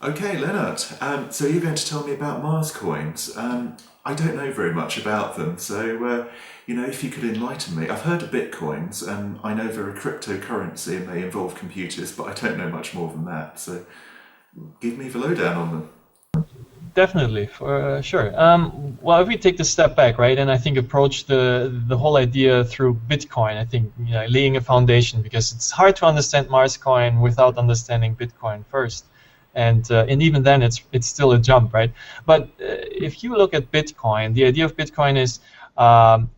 Okay, Lennart. So you're going to tell me about Marscoins. I don't know very much about them, so if you could enlighten me. I've heard of bitcoins, and I know they're a cryptocurrency and they involve computers, but I don't know much more than that. So give me the lowdown on them. Definitely, for sure. Well, if we take the step back, right, and I think approach the whole idea through Bitcoin, I think laying a foundation because it's hard to understand Mars coin without understanding Bitcoin first, and even then it's still a jump, right? But if you look at Bitcoin, the idea of Bitcoin is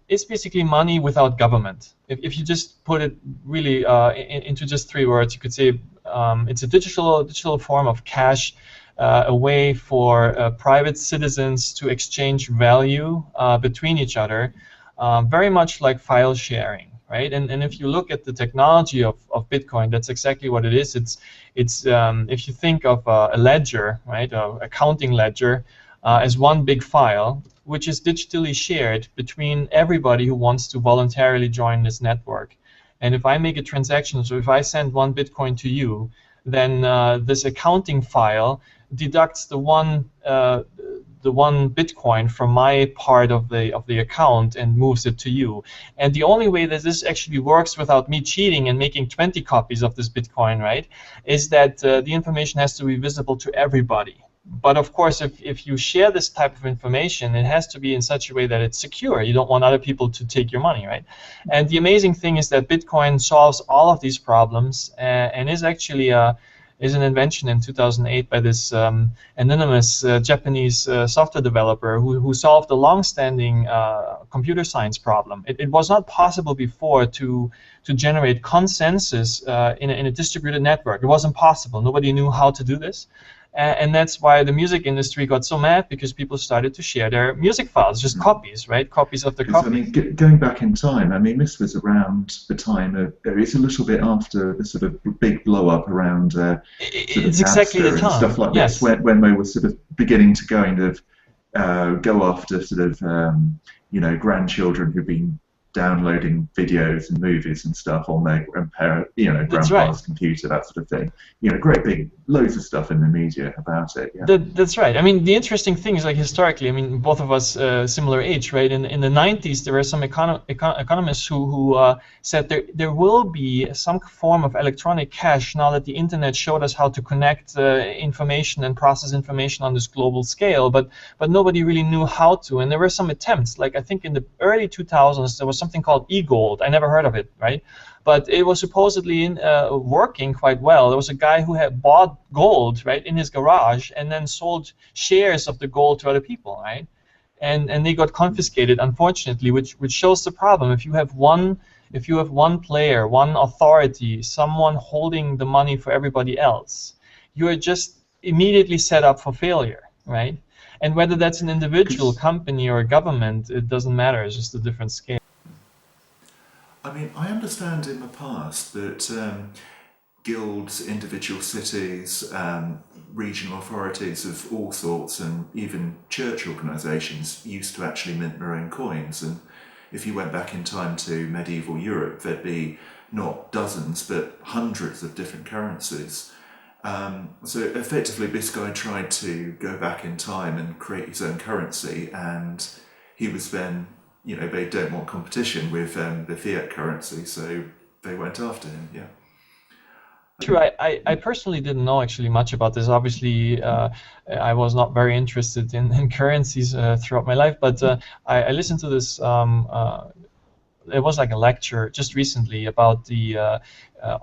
it's basically money without government. If you just put it really into just three words, you could say it's a digital form of cash, a way for private citizens to exchange value between each other, very much like file sharing, right? And if you look at the technology of Bitcoin, that's exactly what it is. It's if you think of a ledger, right, a accounting ledger, as one big file, which is digitally shared between everybody who wants to voluntarily join this network. And if I make a transaction, so if I send one Bitcoin to you, then this accounting file deducts the one Bitcoin from my part of the account and moves it to you. And the only way that this actually works without me cheating and making 20 copies of this Bitcoin, right, is that the information has to be visible to everybody. But of course, if you share this type of information, it has to be in such a way that it's secure. You don't want other people to take your money, right? And the amazing thing is that Bitcoin solves all of these problems and is actually is an invention in 2008 by this anonymous Japanese software developer who solved a long-standing computer science problem. It was not possible before to generate consensus in a distributed network. It wasn't possible. Nobody knew how to do this. And that's why the music industry got so mad because people started to share their music files, just copies, right? Copies of the Because I mean, copies. going back in time, I mean, this was around the time of. It's a little bit after the sort of big blow up around sort of It's exactly the Napster and stuff time. like this, Yes. when they were sort of beginning to kind of go after sort of grandchildren who've been downloading videos and movies and stuff on their That's right. grandpa's computer, that sort of thing. Great big loads of stuff in the media about it. Yeah. That's right. I mean, the interesting thing is, like, historically, I mean, both of us similar age, right? In the 90s, there were some economists who said there will be some form of electronic cash now that the internet showed us how to connect information and process information on this global scale, but nobody really knew how to. And there were some attempts, like I think in the early 2000s, there was something called e-gold. I never heard of it, right? But it was supposedly working quite well. There was a guy who had bought gold, right, in his garage and then sold shares of the gold to other people, right? And they got confiscated, unfortunately, which shows the problem. If you have one player, one authority, someone holding the money for everybody else, you are just immediately set up for failure, right? And whether that's an individual, Because company, or a government, it doesn't matter. It's just a different scale. I mean, I understand in the past that guilds, individual cities, regional authorities of all sorts, and even church organisations used to actually mint their own coins. And if you went back in time to medieval Europe, there'd be not dozens but hundreds of different currencies. So effectively, this guy tried to go back in time and create his own currency, and he was then, they don't want competition with the fiat currency, so they went after him. Yeah. True. I personally didn't know actually much about this. Obviously, I was not very interested in currencies throughout my life, but I listened to this. It was like a lecture just recently about the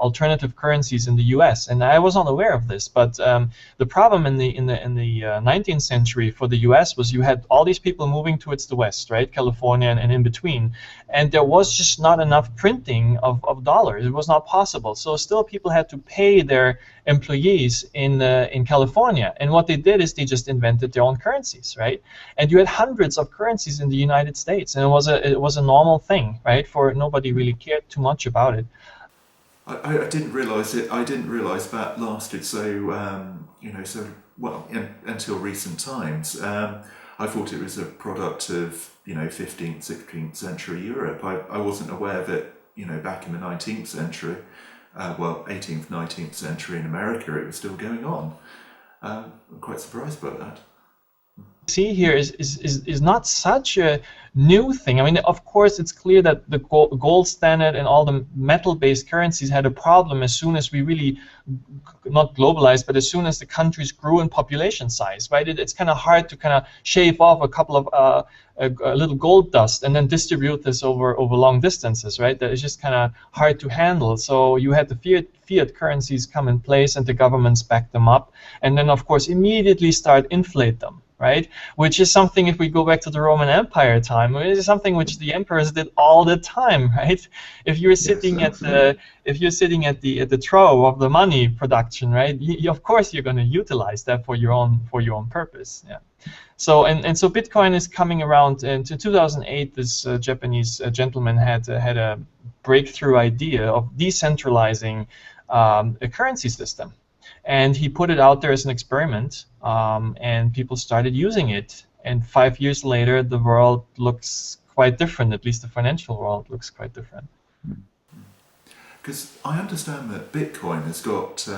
alternative currencies in the U.S. and I was not aware of this. But the problem in the 19th century for the U.S. was you had all these people moving towards the West, right, California and in between, and there was just not enough printing of dollars. It was not possible. So still, people had to pay their employees in California, and what they did is they just invented their own currencies, right? And you had hundreds of currencies in the United States, and it was a normal thing, right? For nobody really cared too much about it. I didn't realise it. I didn't realise that lasted so so well until recent times. I thought it was a product of 15th, 16th century Europe. I wasn't aware that back in the 19th century, 18th, 19th century in America, it was still going on. I'm quite surprised by that. See here is not such a new thing. I mean, of course, it's clear that the gold standard and all the metal-based currencies had a problem as soon as we really, not globalized, but as soon as the countries grew in population size, right? It's kind of hard to kind of shave off a couple of a little gold dust and then distribute this over long distances, right? That is just kind of hard to handle. So you had the fiat currencies come in place, and the governments back them up, and then of course immediately start inflate them, right? Which is something, if we go back to the Roman Empire time, it is something which the emperors did all the time, right? If you're sitting Yes, at the trough of the money production, right? Of course you're going to utilize that for your own purpose. Yeah. So so Bitcoin is coming around. In 2008, this Japanese gentleman had a breakthrough idea of decentralizing a currency system. And he put it out there as an experiment, and people started using it. And 5 years later, the world looks quite different. At least the financial world looks quite different. because I understand that Bitcoin has got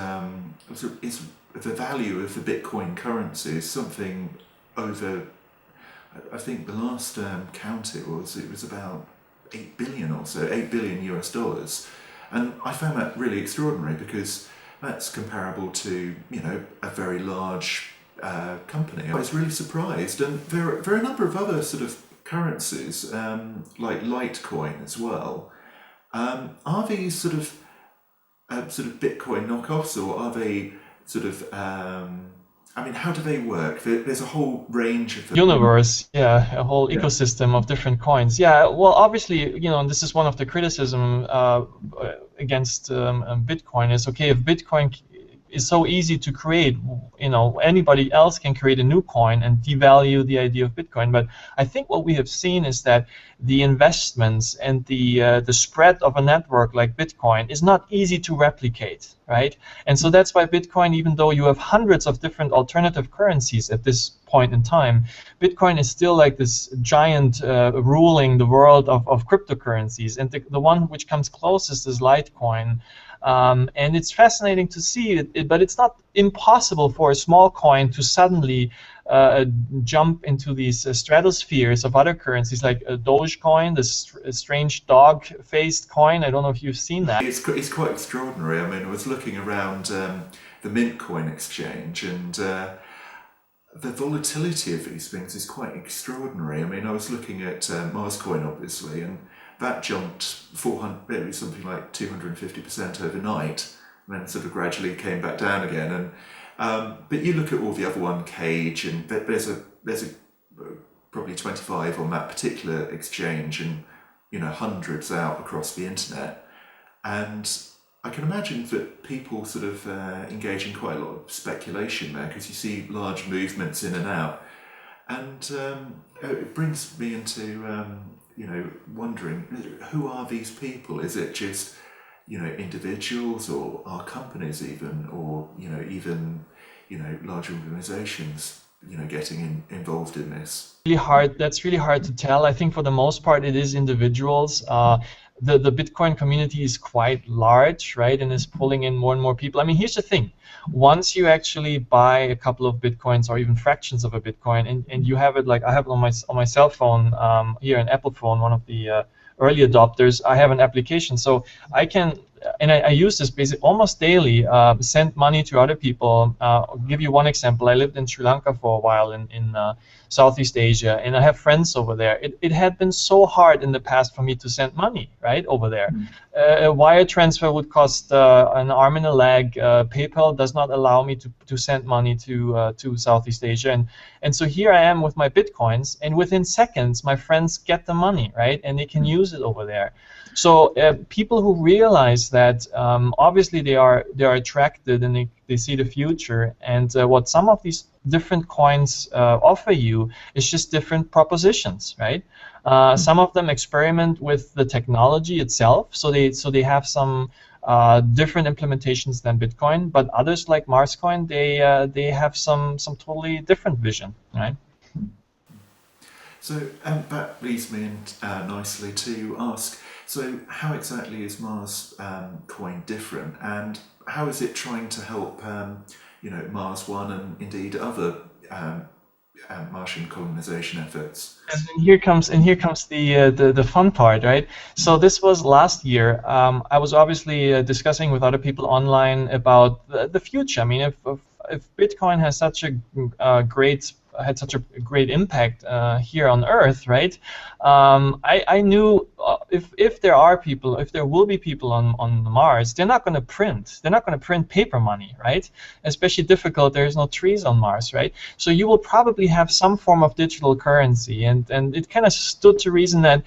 is the value of the Bitcoin currency is something over. I think the last count it was about 8 billion or so, 8 billion US dollars, and I found that really extraordinary because that's comparable to a very large company. I was really surprised, and there are a number of other sort of currencies like Litecoin as well. Are these sort of Bitcoin knockoffs, or are they sort of I mean, how do they work? There's a whole range of them. Universe, yeah, a whole Yeah. ecosystem of different coins. Yeah, well, obviously, this is one of the criticism against Bitcoin is, okay, if Bitcoin is so easy to create, anybody else can create a new coin and devalue the idea of Bitcoin. But I think what we have seen is that the investments and the spread of a network like Bitcoin is not easy to replicate, right? And so that's why Bitcoin, even though you have hundreds of different alternative currencies at this point in time, Bitcoin is still like this giant ruling the world of cryptocurrencies. And the one which comes closest is Litecoin. And it's fascinating to see it, but it's not impossible for a small coin to suddenly jump into these stratospheres of other currencies, like Dogecoin, this strange dog-faced coin. I don't know if you've seen that. It's quite extraordinary. I mean, I was looking around the Mint Coin exchange, and the volatility of these things is quite extraordinary. I mean, I was looking at Marscoin, obviously, and that jumped 400, maybe something like 250% overnight, and then sort of gradually came back down again. And but you look at all the other one, Cage, and there's a probably 25 on that particular exchange, and hundreds out across the internet. And I can imagine that people sort of engage in quite a lot of speculation there, because you see large movements in and out, and it brings me into wondering, who are these people? Is it just individuals, or are companies even, or even large organizations getting involved in this? Really hard. That's really hard to tell. I think for the most part it is individuals. The Bitcoin community is quite large, right, and is pulling in more and more people. I mean, here's the thing: once you actually buy a couple of Bitcoins or even fractions of a Bitcoin, and you have it, like I have it on my cell phone here, an Apple phone, one of the early adopters, I have an application, so I can. And I use this basically almost daily, send money to other people. I'll give you one example. I lived in Sri Lanka for a while in Southeast Asia, and I have friends over there. It had been so hard in the past for me to send money, right, over there. A wire transfer would cost an arm and a leg. PayPal does not allow me to send money to Southeast Asia. And so here I am with my Bitcoins, and within seconds, my friends get the money, right, and they can use it over there. So people who realize that obviously they are attracted, and they see the future, and what some of these different coins offer you is just different propositions, right? Some of them experiment with the technology itself, so they have some different implementations than Bitcoin, but others like Marscoin, they have some totally different vision, right? So that leads me in nicely to ask, so how exactly is Mars coin different, and how is it trying to help Mars One and indeed other Martian colonization efforts. And here comes the fun part, right? So this was last year. I was obviously discussing with other people online about the future. I mean, if Bitcoin has such a great had such a great impact here on Earth, right? I knew if there will be people on Mars, they're not going to print. They're not going to print paper money, right? Especially difficult. There's no trees on Mars, right? So you will probably have some form of digital currency, and it kind of stood to reason that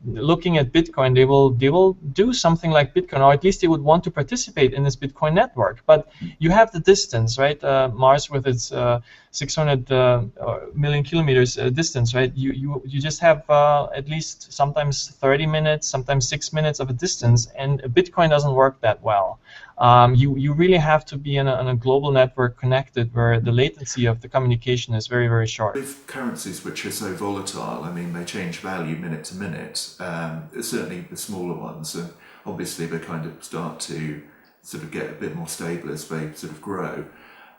looking at Bitcoin, they will do something like Bitcoin, or at least they would want to participate in this Bitcoin network. But you have the distance, right? Mars with its 600 million kilometers distance, right? You just have at least sometimes 30 minutes, sometimes 6 minutes of a distance, and Bitcoin doesn't work that well. You really have to be in a global network connected where the latency of the communication is very, very short. With currencies which are so volatile, I mean, they change value minute to minute, certainly the smaller ones, and obviously they kind of start to sort of get a bit more stable as they sort of grow.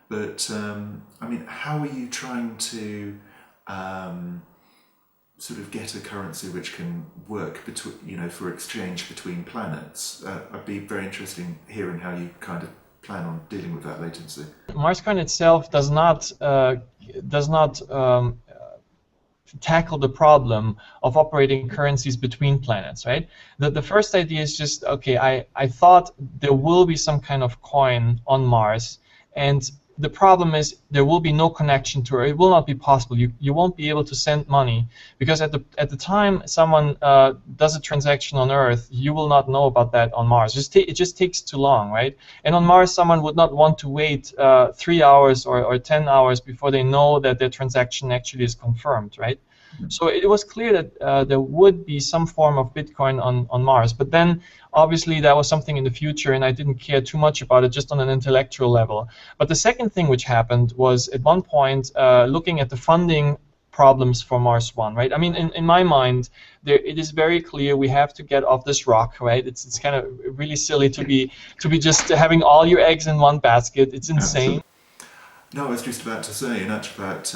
But, I mean, how are you trying to sort of get a currency which can work between, for exchange between planets? I'd be very interested in hearing how you kind of plan on dealing with that latency. Marscoin itself does not tackle the problem of operating currencies between planets, right? The first idea is just, okay, I thought there will be some kind of coin on Mars, and the problem is there will be no connection to it. It will not be possible. You won't be able to send money because at the time someone does a transaction on Earth, you will not know about that on Mars. It just takes too long, right? And on Mars, someone would not want to wait 3 hours or 10 hours before they know that their transaction actually is confirmed, right? So it was clear that there would be some form of Bitcoin on Mars, but then obviously that was something in the future, and I didn't care too much about it, just on an intellectual level. But the second thing which happened was, at one point, looking at the funding problems for Mars One, right? I mean, in my mind, it is very clear we have to get off this rock, right? It's kind of really silly to be just having all your eggs in one basket. It's insane. No, I was just about to say, in actual fact,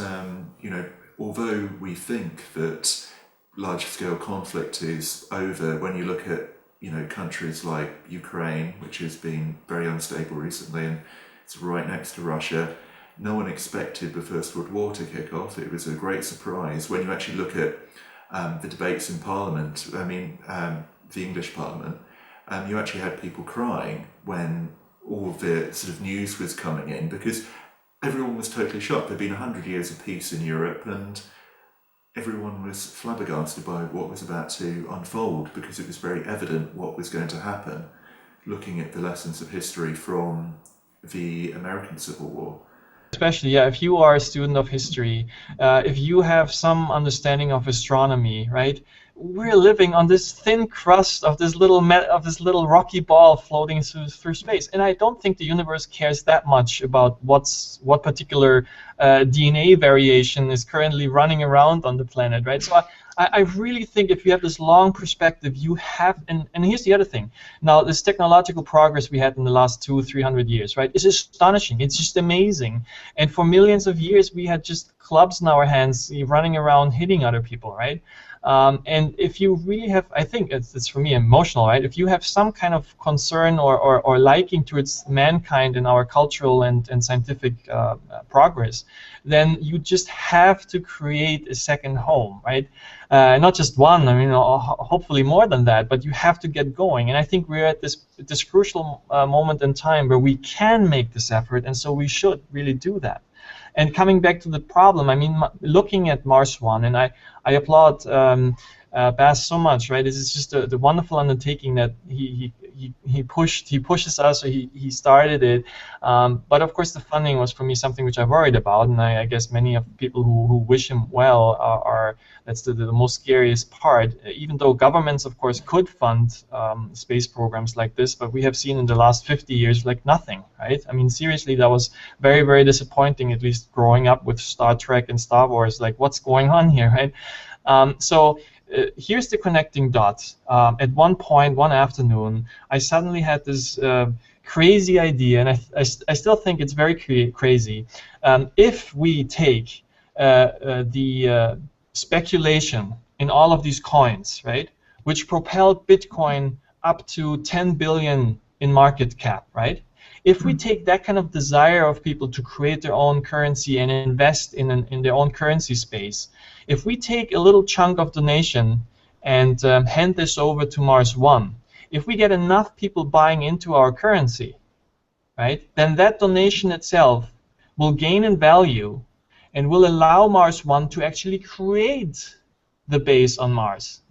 although we think that large-scale conflict is over, when you look at countries like Ukraine, which has been very unstable recently, and it's right next to Russia, no one expected the First World War to kick off. It was a great surprise. When you actually look at the debates in Parliament, I mean, the English Parliament, you actually had people crying when all of the sort of news was coming in, because everyone was totally shocked. There'd been 100 years of peace in Europe, and everyone was flabbergasted by what was about to unfold, because it was very evident what was going to happen, looking at the lessons of history from the American Civil War. Especially, yeah, if you are a student of history, if you have some understanding of astronomy, right? We're living on this thin crust of this little rocky ball floating through space, and I don't think the universe cares that much about what particular DNA variation is currently running around on the planet, right? So I really think if you have this long perspective, you have, and here's the other thing. Now, this technological progress we had in the last 200-300 years, right, is astonishing. It's just amazing. And for millions of years, we had just clubs in our hands running around hitting other people, right? And if you really have, I think it's for me emotional, right? If you have some kind of concern or liking towards mankind and our cultural and scientific progress, then you just have to create a second home, right? Not just one, I mean, hopefully more than that, but you have to get going. And I think we're at this crucial moment in time where we can make this effort, and so we should really do that. And coming back to the problem, I mean, looking at Mars One, and I applaud Bass so much, right? This is just the wonderful undertaking that he pushes us, or he started it. But of course, the funding was for me something which I worried about, and I guess many of the people who wish him well are that's the most scariest part. Even though governments, of course, could fund space programs like this, but we have seen in the last 50 years like nothing, right? I mean, seriously, that was very, very disappointing. At least growing up with Star Trek and Star Wars, like what's going on here, right? Here's the connecting dots. At one point, one afternoon, I suddenly had this crazy idea, and I still think it's very crazy. If we take the speculation in all of these coins, right, which propelled Bitcoin up to 10 billion in market cap, right? If we take that kind of desire of people to create their own currency and invest in their own currency space, if we take a little chunk of donation and hand this over to Mars One, if we get enough people buying into our currency, right, then that donation itself will gain in value and will allow Mars One to actually create the base on Mars,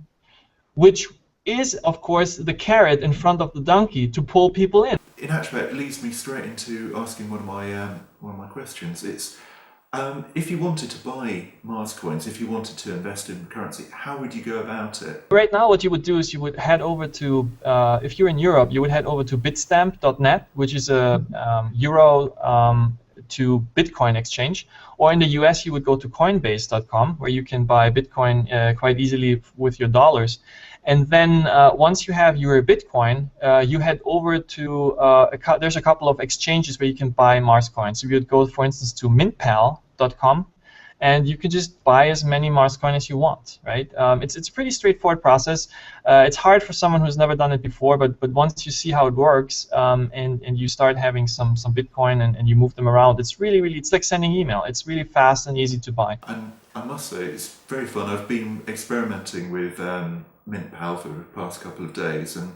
which is, of course, the carrot in front of the donkey to pull people in. In actual fact, it leads me straight into asking one of my questions. It's if you wanted to buy Marscoins, if you wanted to invest in currency, how would you go about it? Right now, what you would do is you would head over to, if you're in Europe, you would head over to bitstamp.net, which is a euro to Bitcoin exchange. Or in the US, you would go to coinbase.com, where you can buy Bitcoin quite easily with your dollars. And then once you have your Bitcoin, you head over to, there's a couple of exchanges where you can buy Marscoins. So you would go, for instance, to mintpal.com, and you can just buy as many Marscoin as you want, right? It's a pretty straightforward process. It's hard for someone who's never done it before, but once you see how it works and you start having some Bitcoin and you move them around, it's really, it's like sending email. It's really fast and easy to buy. And I must say, it's very fun. I've been experimenting with MintPal for the past couple of days, and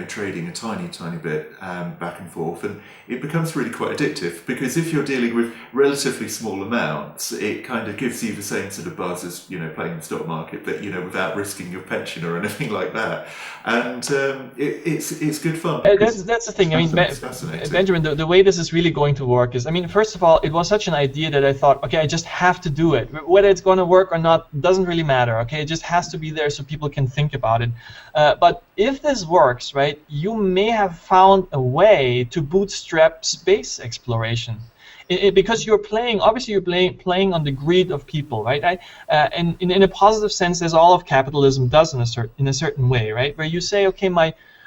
trading a tiny bit back and forth, and it becomes really quite addictive, because if you're dealing with relatively small amounts, it kind of gives you the same sort of buzz as playing the stock market, but without risking your pension or anything like that. And it's good fun. That's the thing. I mean, Benjamin, the way this is really going to work is, I mean, first of all, it was such an idea that I thought, okay, I just have to do it. Whether it's going to work or not doesn't really matter. Okay, it just has to be there so people can think about it. But if this works, right, you may have found a way to bootstrap space exploration. Because you're playing, obviously you're playing on the greed of people, right? And in a positive sense, as all of capitalism does in a certain way, right? Where you say, okay,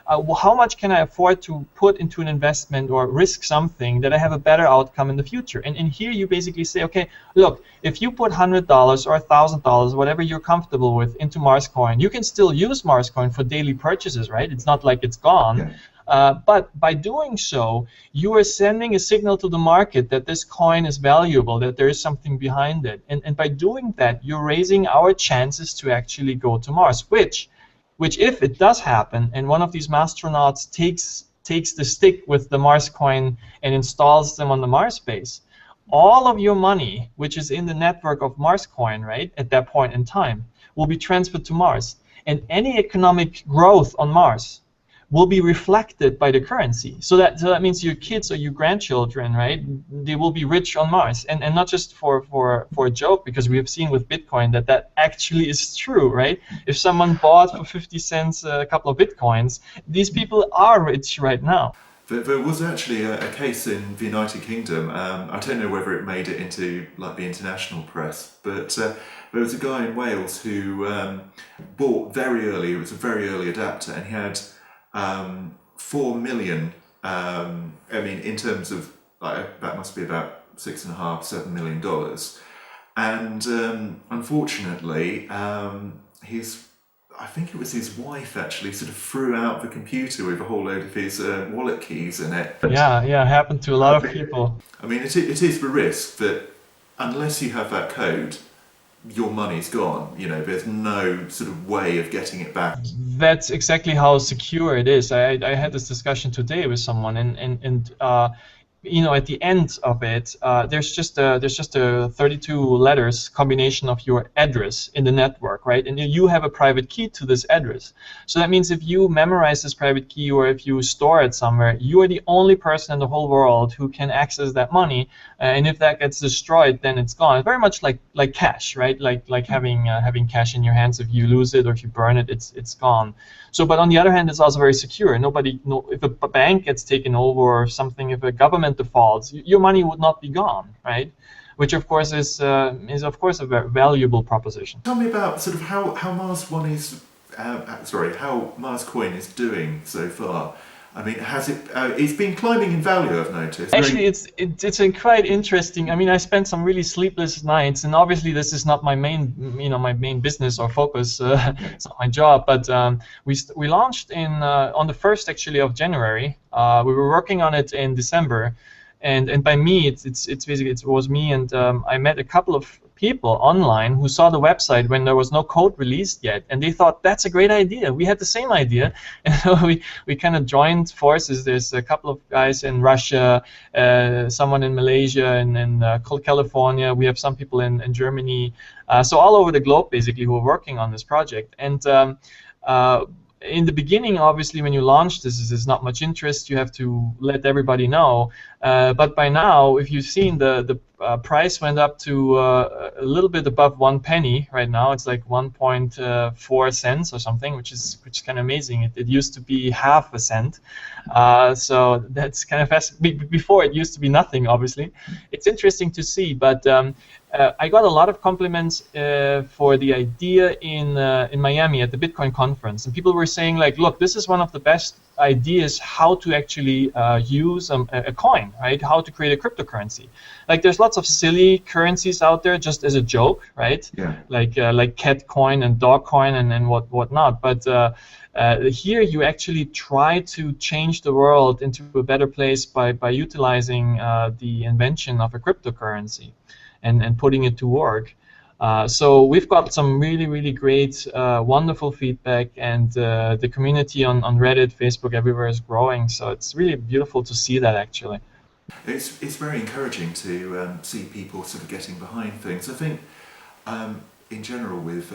how much can I afford to put into an investment or risk something that I have a better outcome in the future? And here you basically say, okay, look, if you put $100 or $1,000, whatever you're comfortable with, into Marscoin, you can still use Marscoin for daily purchases, right? It's not like it's gone. Yeah. But by doing so, you are sending a signal to the market that this coin is valuable, that there is something behind it. And by doing that, you're raising our chances to actually go to Mars, which if it does happen, and one of these astronauts takes the stick with the Mars coin and installs them on the Mars base, all of your money, which is in the network of Mars coin, right, at that point in time, will be transferred to Mars. And any economic growth on Mars will be reflected by the currency. So that means your kids or your grandchildren, right, they will be rich on Mars. And not just for a joke, because we have seen with Bitcoin that actually is true, right? If someone bought for 50 cents a couple of Bitcoins, these people are rich right now. There was actually a case in the United Kingdom. I don't know whether it made it into like the international press, but there was a guy in Wales who bought very early. It was a very early adapter, and he had 4 million. I mean, in terms of like, that must be about $6.5–7 million. And unfortunately, I think it was his wife actually sort of threw out the computer with a whole load of his wallet keys in it. Yeah, happened to a lot of people. I mean, it is the risk that unless you have that code, your money's gone. There's no sort of way of getting it back. That's exactly how secure it is. I had this discussion today with someone, and at the end of it, there's just a 32 letters combination of your address in the network, right? And you have a private key to this address. So that means if you memorize this private key, or if you store it somewhere, you are the only person in the whole world who can access that money. And if that gets destroyed, then it's gone. It's very much like cash, right? Like having cash in your hands. If you lose it or if you burn it, it's gone. So, but on the other hand, it's also very secure. If a bank gets taken over or something, if a government defaults, your money would not be gone, right? Which of course is of course a very valuable proposition. Tell me about sort of how Mars One is, how Mars Coin is doing so far. I mean, has it? It's been climbing in value, I've noticed. Actually, it's quite interesting. I mean, I spent some really sleepless nights, and obviously, this is not my main, my main business or focus. It's not my job, but we launched in on the first actually of January. We were working on it in December, and by me, it's basically it was me, and I met a couple of people online who saw the website when there was no code released yet, and they thought that's a great idea. We had the same idea, and so we kind of joined forces. There's a couple of guys in Russia, someone in Malaysia, and in California. We have some people in Germany, so all over the globe basically who are working on this project. And in the beginning, obviously, when you launch this, there's not much interest. You have to let everybody know. But by now, if you've seen, the price went up to a little bit above 1 penny. Right now, it's like 1.4 cents or something, which is kind of amazing. It used to be half a cent, so that's kind of fast. Before it used to be nothing. Obviously, it's interesting to see, but. I got a lot of compliments for the idea in Miami at the Bitcoin conference, and people were saying like, "Look, this is one of the best ideas how to actually use a coin, right? How to create a cryptocurrency. Like, there's lots of silly currencies out there just as a joke, right? Yeah. Like cat coin and dog coin and whatnot. But here you actually try to change the world into a better place by utilizing the invention of a cryptocurrency. And putting it to work. So we've got some really, really great, wonderful feedback, and the community on Reddit, Facebook, everywhere is growing. So it's really beautiful to see that, actually. It's very encouraging to see people sort of getting behind things. I think in general with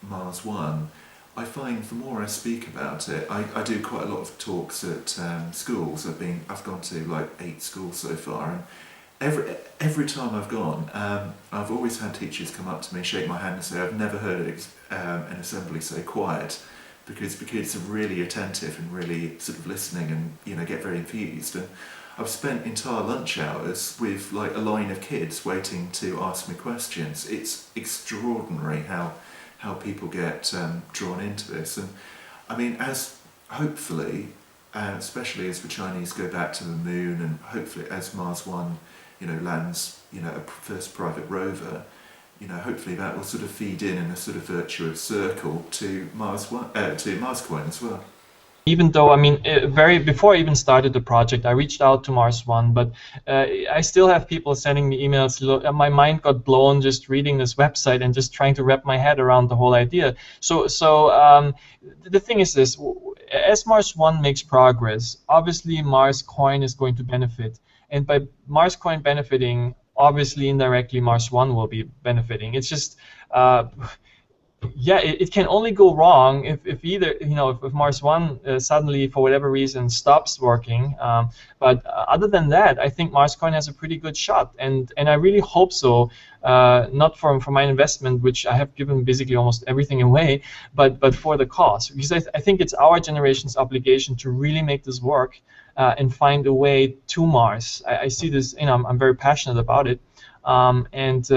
Mars One, I find the more I speak about it, I do quite a lot of talks at schools. I've gone to like 8 schools so far, and every time I've gone, I've always had teachers come up to me, shake my hand and say, I've never heard an assembly so quiet, because the kids are really attentive and really sort of listening and get very infused. And I've spent entire lunch hours with like a line of kids waiting to ask me questions. It's extraordinary how people get drawn into this. And I mean, as hopefully, especially as the Chinese go back to the moon, and hopefully as Mars One lands, a first private rover, hopefully that will sort of feed in a sort of virtuous circle to Marscoin as well. Even though, I mean, before I even started the project, I reached out to Mars One, but I still have people sending me emails. Look, my mind got blown just reading this website and just trying to wrap my head around the whole idea. So the thing is this: as Mars One makes progress, obviously Marscoin is going to benefit. And by Marscoin benefiting, obviously indirectly Mars One will be benefiting. It's just, it can only go wrong if either, if Mars One suddenly for whatever reason stops working. But other than that, I think Marscoin has a pretty good shot, and I really hope so. Not for my investment, which I have given basically almost everything away, but for the cause, because I think it's our generation's obligation to really make this work. And find a way to Mars. I see this, I'm very passionate about it. And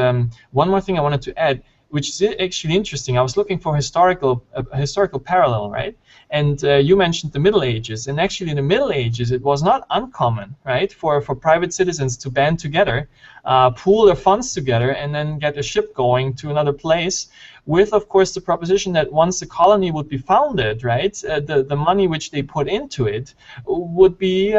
one more thing I wanted to add, which is actually interesting. I was looking for a historical parallel, right? And you mentioned the Middle Ages, and actually in the Middle Ages it was not uncommon, right, for private citizens to band together, pool their funds together, and then get a ship going to another place, with, of course, the proposition that once the colony would be founded, right, the money which they put into it would be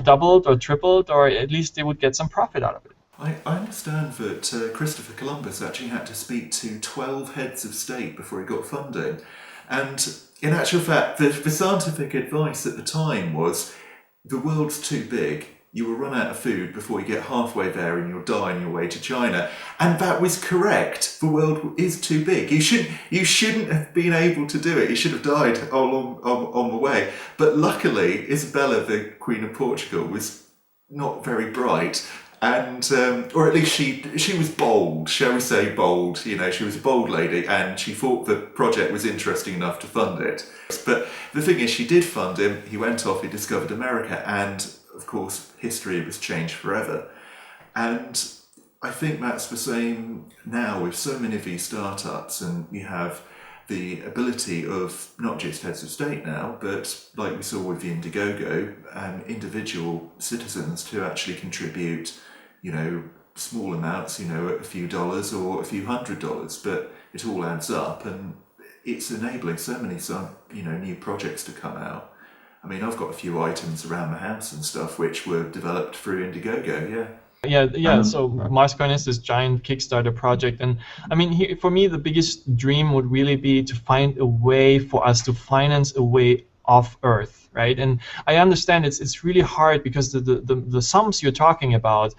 doubled or tripled, or at least they would get some profit out of it. I understand that Christopher Columbus actually had to speak to 12 heads of state before he got funding. And in actual fact, the scientific advice at the time was, the world's too big. You will run out of food before you get halfway there, and you'll die on your way to China. And that was correct. The world is too big. You shouldn't have been able to do it. You should have died on the way. But luckily, Isabella, the Queen of Portugal, was not very bright. And or at least she was bold, shall we say bold. She was a bold lady, and she thought the project was interesting enough to fund it. But the thing is, she did fund him. He went off, he discovered America, and of course history was changed forever. And I think that's the same now with so many of these startups, and you have the ability of not just heads of state now, but like we saw with the Indiegogo, individual citizens to actually contribute, small amounts, a few dollars or a few $100s, but it all adds up, and it's enabling so many new projects to come out. I mean, I've got a few items around the house and stuff which were developed through Indiegogo, yeah. Yeah. So Marscoin is this giant Kickstarter project, and I mean, for me, the biggest dream would really be to find a way for us to finance a way off Earth, right? And I understand it's really hard because the sums you're talking about,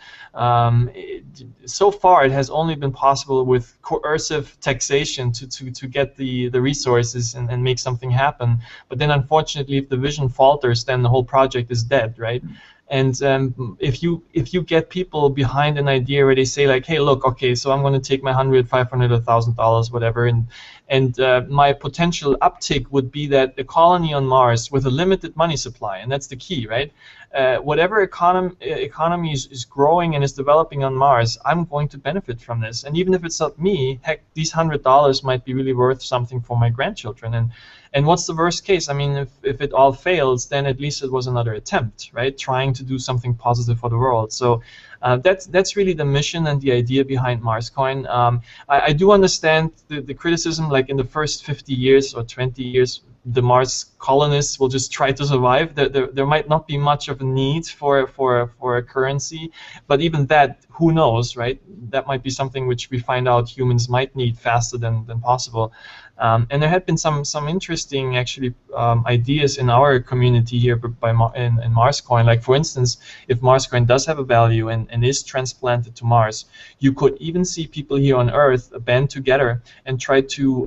so far it has only been possible with coercive taxation to get the resources and make something happen. But then, unfortunately, if the vision falters, then the whole project is dead, right? And if you get people behind an idea where they say like, hey, look, okay, so I'm going to take my $100, $500, $1,000, whatever, and my potential uptick would be that a colony on Mars with a limited money supply, and that's the key, right? Whatever economy is growing and is developing on Mars, I'm going to benefit from this. And even if it's not me, heck, these $100 might be really worth something for my grandchildren. And what's the worst case? I mean, if it all fails, then at least it was another attempt, right? Trying to do something positive for the world. So that's really the mission and the idea behind Marscoin. I do understand the criticism, like in the first 50 years or 20 years, the Mars colonists will just try to survive. There might not be much of a need for a currency, but even that, who knows, right? That might be something which we find out humans might need faster than possible. And there had been some interesting actually ideas in our community here in Marscoin. Like for instance, if Marscoin does have a value and is transplanted to Mars, you could even see people here on Earth band together and try to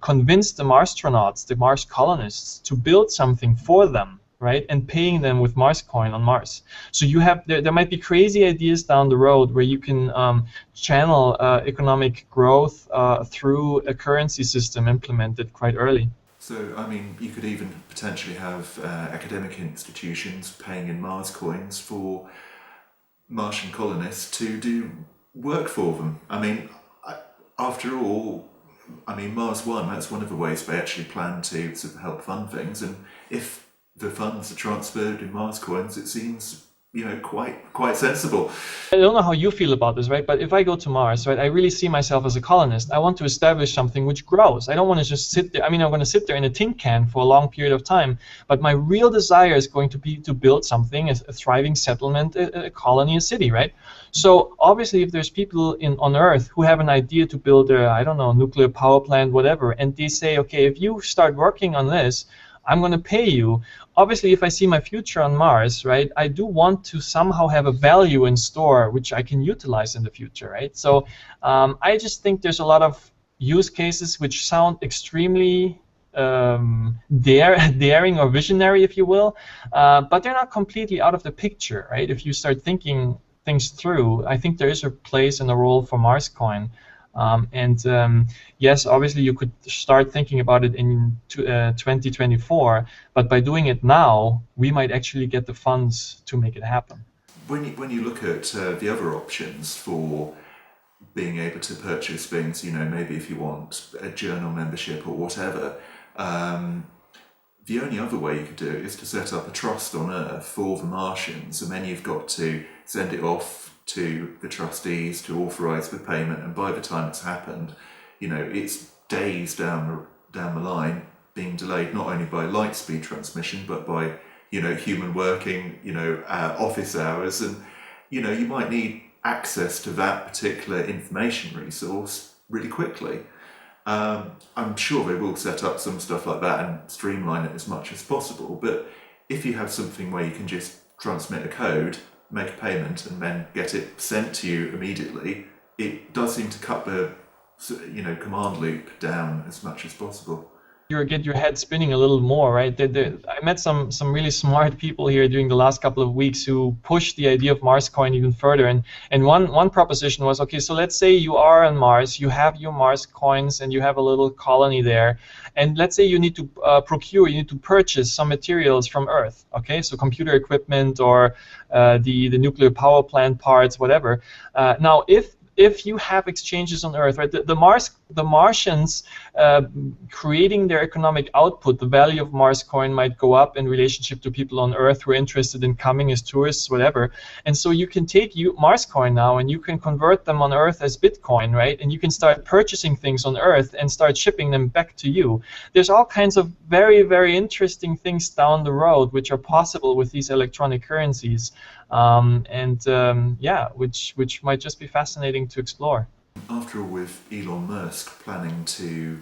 convince the Marstronauts, the Mars colonists, to build something for them, right, and paying them with Marscoin on Mars. So you have there might be crazy ideas down the road where you can channel economic growth through a currency system implemented quite early. So, I mean, you could even potentially have academic institutions paying in Mars coins for Martian colonists to do work for them. I mean, after all, Mars One, that's one of the ways they actually plan to sort of help fund things, and if the funds are transferred in Mars coins, it seems quite sensible. I don't know how you feel about this, right? But if I go to Mars, right, I really see myself as a colonist. I want to establish something which grows. I don't want to just sit there. I mean, I'm going to sit there in a tin can for a long period of time, but my real desire is going to be to build something, a thriving settlement, a colony, a city, right? So obviously, if there's people on Earth who have an idea to build a, nuclear power plant, whatever, and they say, okay, if you start working on this, I'm going to pay you. Obviously, if I see my future on Mars, right, I do want to somehow have a value in store which I can utilize in the future, right? So I just think there's a lot of use cases which sound extremely daring or visionary, if you will, but they're not completely out of the picture, right? If you start thinking things through, I think there is a place and a role for Marscoin. Yes, obviously you could start thinking about it in 2024, but by doing it now, we might actually get the funds to make it happen. When you look at the other options for being able to purchase things, maybe if you want a journal membership or whatever, the only other way you could do it is to set up a trust on Earth for the Martians, and then you've got to send it off to the trustees to authorise the payment, and by the time it's happened, it's days down the line, being delayed not only by light speed transmission but by human working office hours, and you might need access to that particular information resource really quickly. I'm sure they will set up some stuff like that and streamline it as much as possible, but if you have something where you can just transmit a code, make a payment, and then get it sent to you immediately, it does seem to cut the command loop down as much as possible. You get your head spinning a little more, right? I met some really smart people here during the last couple of weeks who pushed the idea of Marscoin even further. And one proposition was, okay, so let's say you are on Mars, you have your Mars coins, and you have a little colony there. And let's say you need to you need to purchase some materials from Earth, okay? So computer equipment or the nuclear power plant parts, whatever. Now, if if you have exchanges on Earth, right? The Martians creating their economic output, the value of Marscoin might go up in relationship to people on Earth who are interested in coming as tourists, whatever. And so you can take Marscoin now and you can convert them on Earth as Bitcoin, right? And you can start purchasing things on Earth and start shipping them back to you. There's all kinds of very, very interesting things down the road which are possible with these electronic currencies, which might just be fascinating to explore. After all, with Elon Musk planning to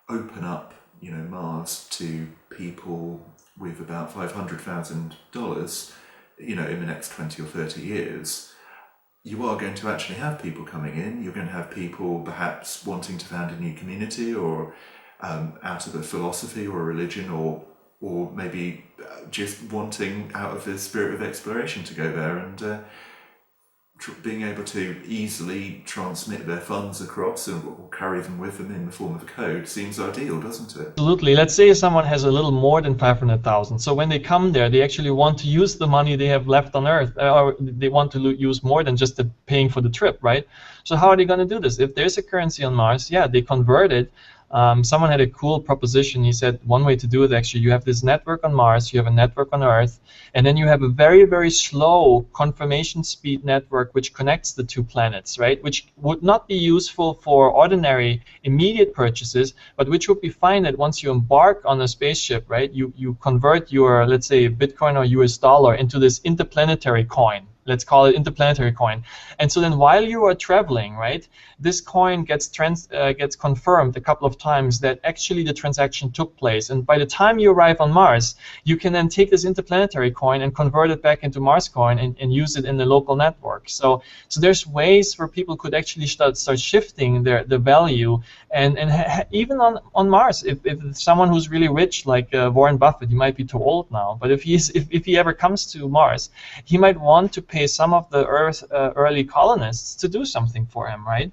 open up, Mars to people with about $500,000, in the next 20 or 30 years, you are going to actually have people coming in. You're going to have people perhaps wanting to found a new community, or out of a philosophy or a religion, or maybe just wanting out of the spirit of exploration to go there, and being able to easily transmit their funds across or carry them with them in the form of a code seems ideal, doesn't it? Absolutely. Let's say someone has a little more than 500,000. So when they come there, they actually want to use the money they have left on Earth, or they want to use more than just the paying for the trip, right? So how are they going to do this? If there's a currency on Mars, yeah, they convert it. Someone had a cool proposition. He said one way to do it, actually, you have this network on Mars, you have a network on Earth, and then you have a very, very slow confirmation speed network which connects the two planets, right? Which would not be useful for ordinary immediate purchases, but which would be fine that once you embark on a spaceship, right, you convert your, let's say, Bitcoin or US dollar into this interplanetary coin. Let's call it interplanetary coin. And so then while you are traveling, right, this coin gets confirmed a couple of times that actually the transaction took place. And by the time you arrive on Mars, you can then take this interplanetary coin and convert it back into Marscoin and use it in the local network. So there's ways where people could actually start shifting the value. And even on Mars, if someone who's really rich, like Warren Buffett, he might be too old now, but if he ever comes to Mars, he might want to pay some of the Earth early colonists to do something for him, right?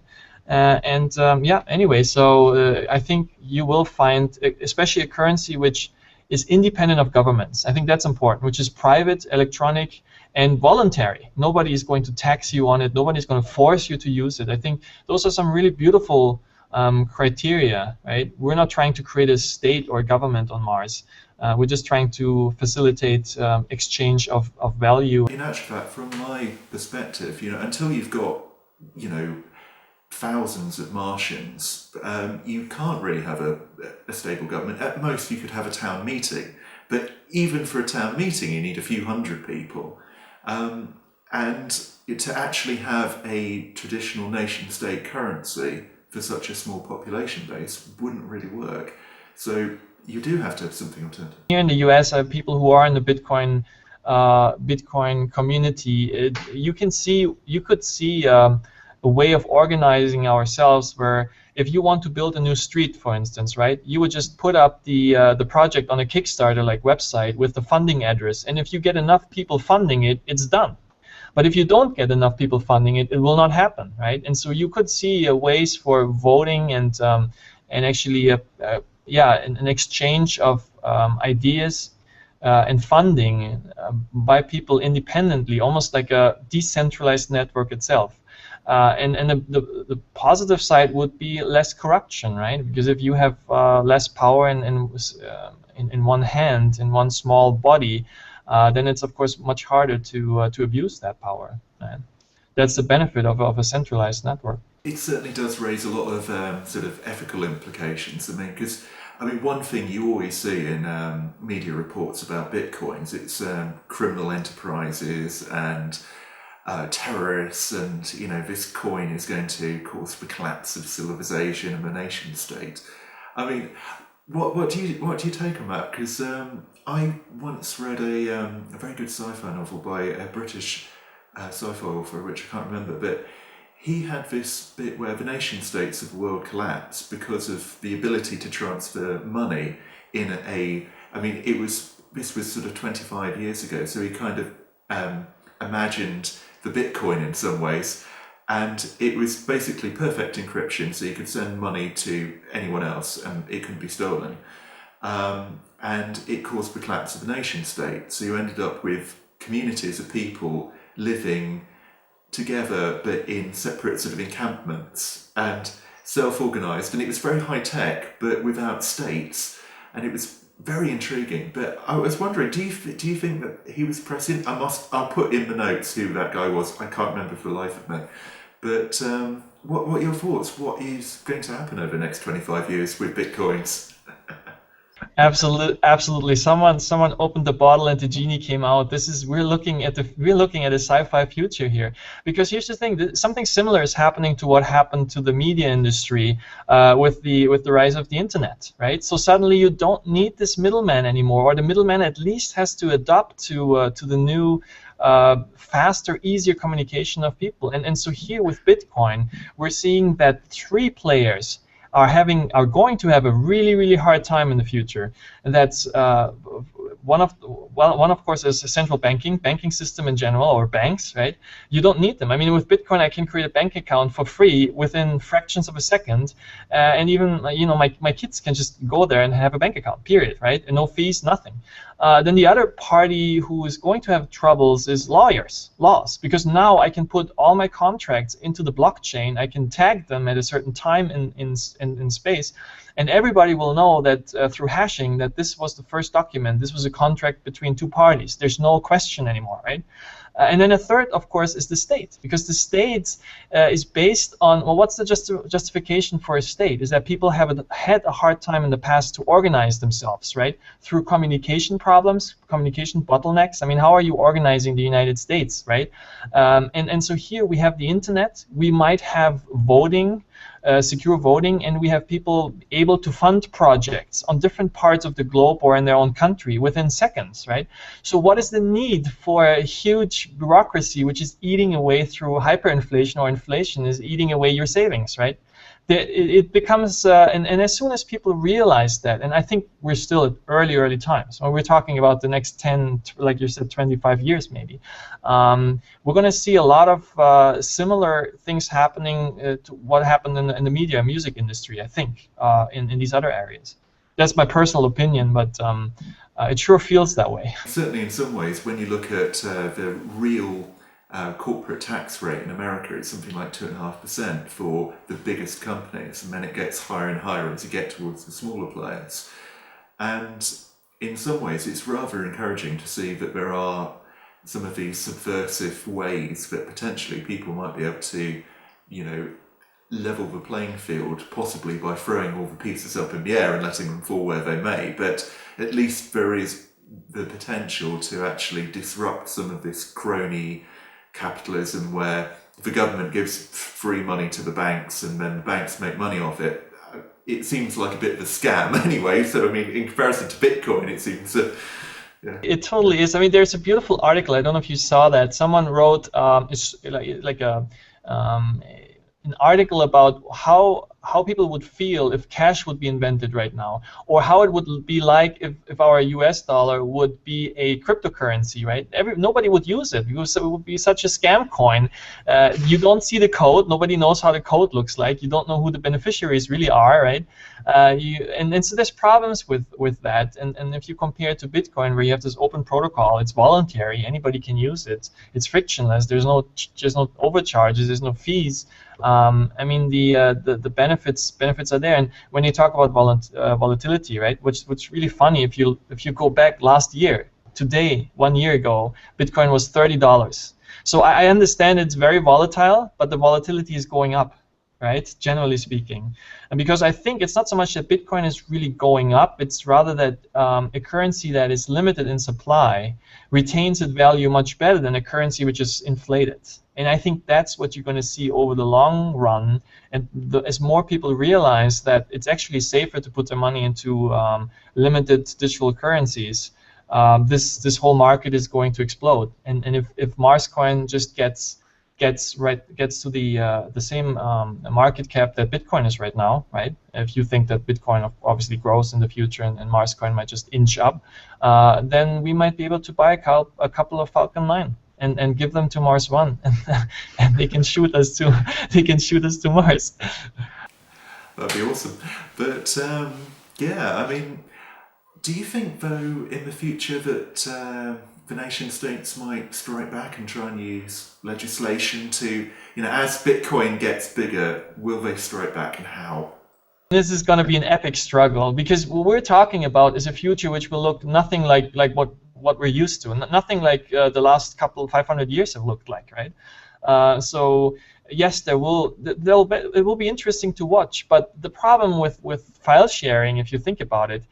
Anyway, so I think you will find, especially a currency which is independent of governments. I think that's important, which is private, electronic, and voluntary. Nobody is going to tax you on it. Nobody's going to force you to use it. I think those are some really beautiful criteria, right? We're not trying to create a state or government on Mars. We're just trying to facilitate exchange of value. In actual fact, from my perspective, until you've got, thousands of Martians, you can't really have a stable government. At most, you could have a town meeting. But even for a town meeting, you need a few hundred people. And to actually have a traditional nation-state currency for such a small population base wouldn't really work. So you do have to have something alternative. Here in the US, people who are in the Bitcoin community, you could see a way of organizing ourselves where if you want to build a new street, for instance, right, you would just put up the project on a Kickstarter like website with the funding address, and if you get enough people funding it, it's done. But if you don't get enough people funding it, it will not happen, right? And so you could see ways for voting and actually an exchange of ideas and funding by people independently, almost like a decentralized network itself. And the positive side would be less corruption, right? Because if you have less power in one hand, in one small body, then it's of course much harder to abuse that power. And that's the benefit of a centralized network. It certainly does raise a lot of sort of ethical implications. Because one thing you always see in media reports about bitcoins, it's criminal enterprises and terrorists, and this coin is going to cause the collapse of civilization and the nation state. What do you take on that? Because I once read a very good sci-fi novel by a British sci-fi author, which I can't remember, but he had this bit where the nation states of the world collapsed because of the ability to transfer money in this was sort of 25 years ago, so he kind of imagined the Bitcoin in some ways, and it was basically perfect encryption, so you could send money to anyone else and it couldn't be stolen. And it caused the collapse of the nation state, so you ended up with communities of people living together but in separate sort of encampments and self-organized, and it was very high tech but without states, and it was very intriguing. But I was wondering, do you think that he was pressing? I'll put in the notes who that guy was. I can't remember for the life of me. But what are your thoughts? What is going to happen over the next 25 years with bitcoins? Absolutely. Someone opened the bottle and the genie came out. We're looking at a sci-fi future here, because here's the thing: something similar is happening to what happened to the media industry with the rise of the internet, right? So suddenly you don't need this middleman anymore, or the middleman at least has to adapt to the new faster, easier communication of people. And so here with Bitcoin, we're seeing that three players are going to have a really hard time in the future. And that's one of course is a central banking system in general, or banks, right? You don't need them. I mean, with Bitcoin, I can create a bank account for free within fractions of a second, and even my kids can just go there and have a bank account. Period, right? And no fees, nothing. Then the other party who is going to have troubles is laws, because now I can put all my contracts into the blockchain. I can tag them at a certain time in space, and everybody will know that through hashing that this was the first document. This was a contract between two parties. There's no question anymore, right? And then a third, of course, is the state, because the state is based on, well, what's the justification for a state? Is that people had a hard time in the past to organize themselves, right? Through communication problems, communication bottlenecks. I mean, how are you organizing the United States, right? And so here we have the internet. We might have voting, secure voting, and we have people able to fund projects on different parts of the globe or in their own country within seconds, right? So what is the need for a huge bureaucracy which is eating away through hyperinflation, or inflation is eating away your savings, right? It becomes, and as soon as people realize that, and I think we're still at early times, when we're talking about the next 10, like you said, 25 years maybe, we're going to see a lot of similar things happening to what happened in the media and music industry, I think, in these other areas. That's my personal opinion, but it sure feels that way. Certainly in some ways, when you look at the real corporate tax rate in America, it's something like 2.5% for the biggest companies, and then it gets higher and higher as you get towards the smaller players. And in some ways, it's rather encouraging to see that there are some of these subversive ways that potentially people might be able to, level the playing field, possibly by throwing all the pieces up in the air and letting them fall where they may. But at least there is the potential to actually disrupt some of this crony capitalism, where the government gives free money to the banks and then the banks make money off it. It seems like a bit of a scam anyway. So I mean, in comparison to Bitcoin, it seems yeah. It totally is. I mean, there's a beautiful article. I don't know if you saw that. Someone wrote it's like an article about how people would feel if cash would be invented right now, or how it would be like if our US dollar would be a cryptocurrency, right? Nobody would use it because it would be such a scam coin. You don't see the code. Nobody knows how the code looks like. You don't know who the beneficiaries really are, right? And so there's problems with that. And if you compare it to Bitcoin, where you have this open protocol, it's voluntary. Anybody can use it. It's frictionless. There's no overcharges. There's no fees. I mean, the benefits are there. And when you talk about volatility, right, which really funny, if you go back last year, today, 1 year ago, Bitcoin was $30. So I understand it's very volatile, but the volatility is going up, right, generally speaking. And because I think it's not so much that Bitcoin is really going up, it's rather that a currency that is limited in supply retains its value much better than a currency which is inflated. And I think that's what you're going to see over the long run. And as more people realize that it's actually safer to put their money into limited digital currencies, this whole market is going to explode. And if Marscoin just gets to the same market cap that Bitcoin is right now, right? If you think that Bitcoin obviously grows in the future and Marscoin might just inch up, then we might be able to buy a couple of Falcon 9. And give them to Mars One, and they can shoot us to Mars. That'd be awesome. But yeah, I mean, do you think though in the future that the nation states might strike back and try and use legislation to, as Bitcoin gets bigger, will they strike back, and how? This is going to be an epic struggle, because what we're talking about is a future which will look nothing like what we're used to, nothing like the last 500 years have looked like, right? So yes, it will be interesting to watch. But the problem with file sharing, if you think about it,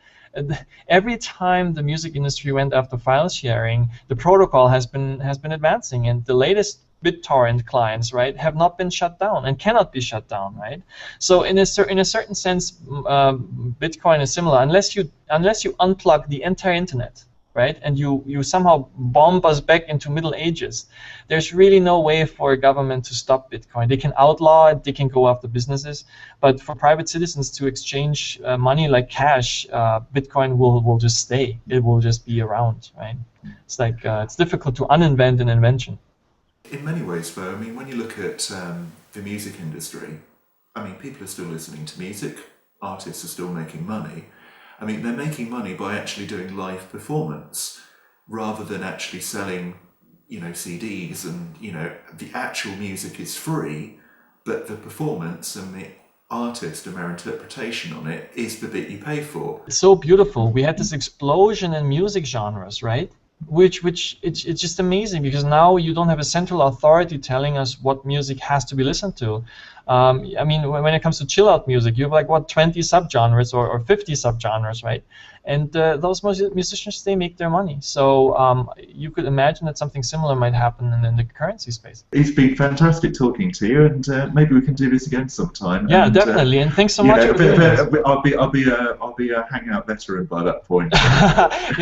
every time the music industry went after file sharing, the protocol has been advancing, and the latest BitTorrent clients, right, have not been shut down and cannot be shut down, right? So in a certain sense, Bitcoin is similar, unless you unplug the entire internet, right, and you somehow bomb us back into Middle Ages. There's really no way for a government to stop Bitcoin. They can outlaw it, they can go after businesses, but for private citizens to exchange money like cash, Bitcoin will just stay. It will just be around, right? It's like it's difficult to uninvent an invention. In many ways, though, I mean, when you look at the music industry, I mean, people are still listening to music, artists are still making money. I mean, they're making money by actually doing live performance rather than actually selling, CDs, and, the actual music is free, but the performance and the artist and their interpretation on it is the bit you pay for. It's so beautiful. We had this explosion in music genres, right? Which it's just amazing, because now you don't have a central authority telling us what music has to be listened to. I mean, when it comes to chill out music, you have 20 subgenres or 50 subgenres, right? And those musicians, they make their money. So you could imagine that something similar might happen in the currency space. It's been fantastic talking to you, and maybe we can do this again sometime. Yeah, definitely. And thanks so much for doing this. I'll be a hangout veteran by that point.